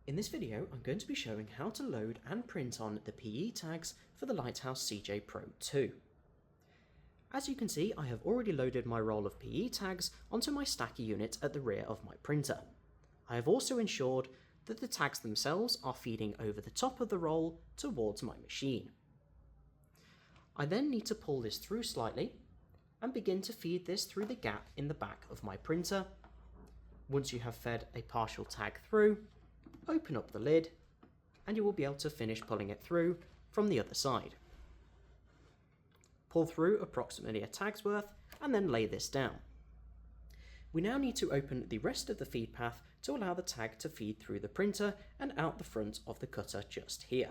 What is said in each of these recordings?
In this video, I'm going to be showing how to load and print on the PE tags for the Lighthouse CJ Pro II. As you can see, I have already loaded my roll of PE tags onto my stacker unit at the rear of my printer. I have also ensured that the tags themselves are feeding over the top of the roll towards my machine. I then need to pull this through slightly and begin to feed this through the gap in the back of my printer. Once you have fed a partial tag through, open up the lid and you will be able to finish pulling it through from the other side. Pull through approximately a tag's worth and then lay this down. We now need to open the rest of the feed path to allow the tag to feed through the printer and out the front of the cutter just here.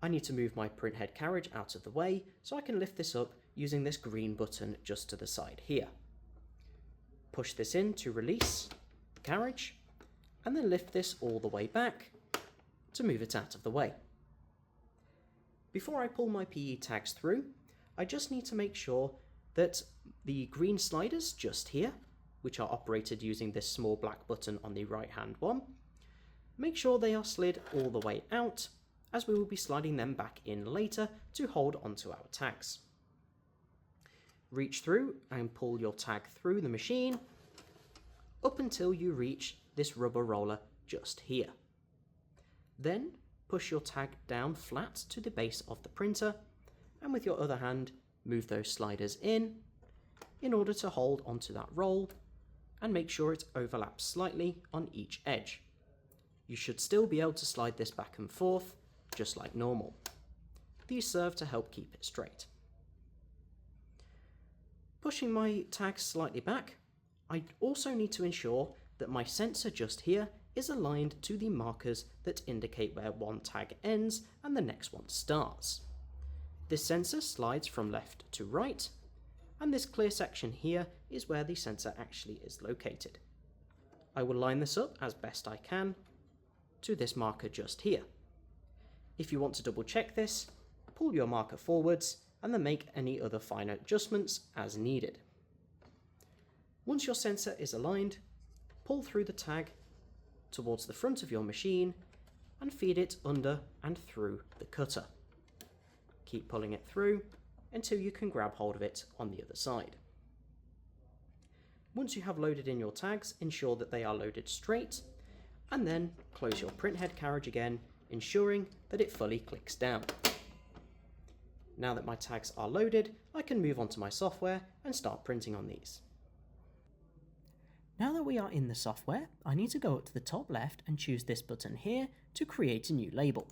I need to move my print head carriage out of the way so I can lift this up using this green button just to the side here. Push this in to release the carriage and then lift this all the way back to move it out of the way. Before I pull my PE tags through, I just need to make sure that the green sliders just here, which are operated using this small black button on the right hand one, make sure they are slid all the way out, as we will be sliding them back in later to hold onto our tags. Reach through and pull your tag through the machine up until you reach this rubber roller just here. Then push your tag down flat to the base of the printer and with your other hand move those sliders in order to hold onto that roll and make sure it overlaps slightly on each edge. You should still be able to slide this back and forth just like normal. These serve to help keep it straight. Pushing my tags slightly back, I also need to ensure that my sensor just here is aligned to the markers that indicate where one tag ends and the next one starts. This sensor slides from left to right, and this clear section here is where the sensor actually is located. I will line this up as best I can to this marker just here. If you want to double check this, pull your marker forwards and then make any other finer adjustments as needed. Once your sensor is aligned, pull through the tag towards the front of your machine and feed it under and through the cutter. Keep pulling it through until you can grab hold of it on the other side. Once you have loaded in your tags, ensure that they are loaded straight and then close your print head carriage again, ensuring that it fully clicks down. Now that my tags are loaded, I can move on to my software and start printing on these. Now that we are in the software, I need to go up to the top left and choose this button here to create a new label.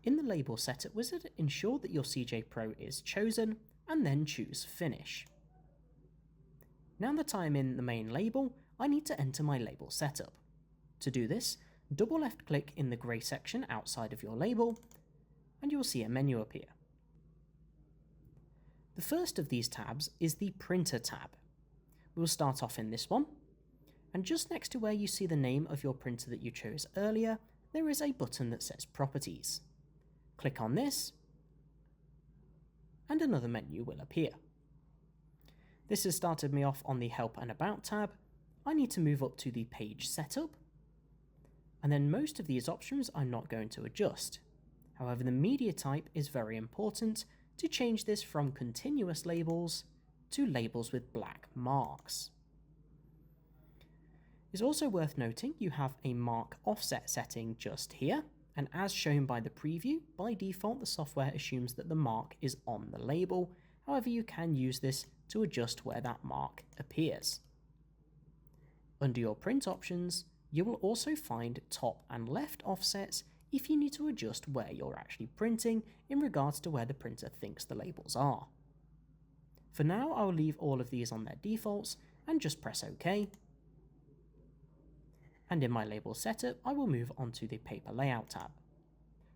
In the label setup wizard, ensure that your CJ Pro is chosen and then choose Finish. Now that I am in the main label, I need to enter my label setup. To do this, double left click in the grey section outside of your label and you will see a menu appear. The first of these tabs is the Printer tab. We will start off in this one, and just next to where you see the name of your printer that you chose earlier, there is a button that says Properties. Click on this, and another menu will appear. This has started me off on the Help and About tab. I need to move up to the Page Setup, and then most of these options I'm not going to adjust. However, the media type is very important to change this from continuous labels to labels with black marks. It's also worth noting you have a mark offset setting just here, and as shown by the preview, by default the software assumes that the mark is on the label. However, you can use this to adjust where that mark appears. Under your print options, you will also find top and left offsets if you need to adjust where you're actually printing in regards to where the printer thinks the labels are. For now, I will leave all of these on their defaults and just press OK. And in my label setup, I will move on to the Paper Layout tab.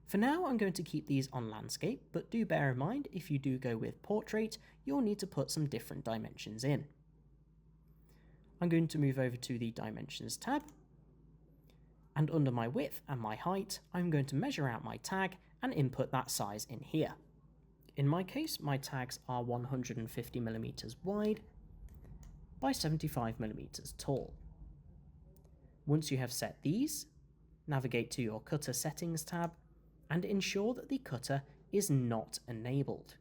For now, I'm going to keep these on landscape, but do bear in mind if you do go with portrait, you'll need to put some different dimensions in. I'm going to move over to the Dimensions tab, and under my width and my height, I'm going to measure out my tag and input that size in here. In my case, my tags are 150mm wide by 75mm tall. Once you have set these, navigate to your cutter settings tab and ensure that the cutter is not enabled.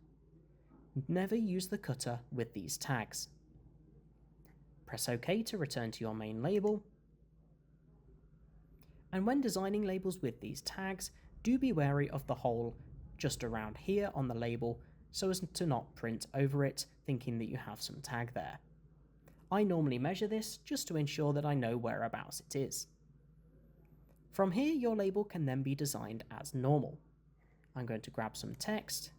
Never use the cutter with these tags. Press OK to return to your main label. And when designing labels with these tags, do be wary of the hole just around here on the label so as to not print over it, thinking that you have some tag there. I normally measure this just to ensure that I know whereabouts it is. From here, your label can then be designed as normal. I'm going to grab some text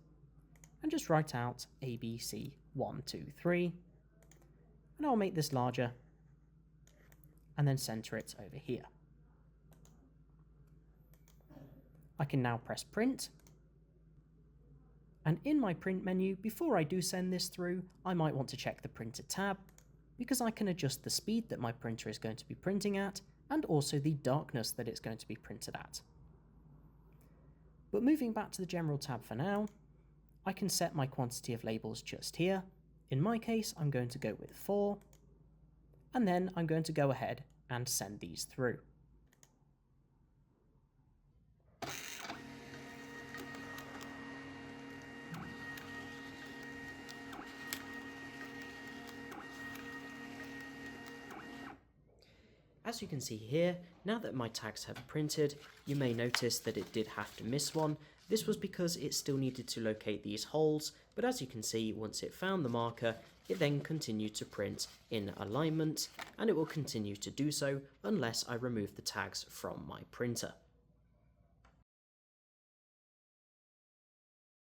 and just write out ABC123, and I'll make this larger and then center it over here. I can now press print, and in my print menu, before I do send this through, I might want to check the printer tab, because I can adjust the speed that my printer is going to be printing at, and also the darkness that it's going to be printed at. But moving back to the general tab for now, I can set my quantity of labels just here. In my case, I'm going to go with 4, and then I'm going to go ahead and send these through. As you can see here, now that my tags have printed, you may notice that it did have to miss one. This was because it still needed to locate these holes, but as you can see, once it found the marker, it then continued to print in alignment, and it will continue to do so unless I remove the tags from my printer.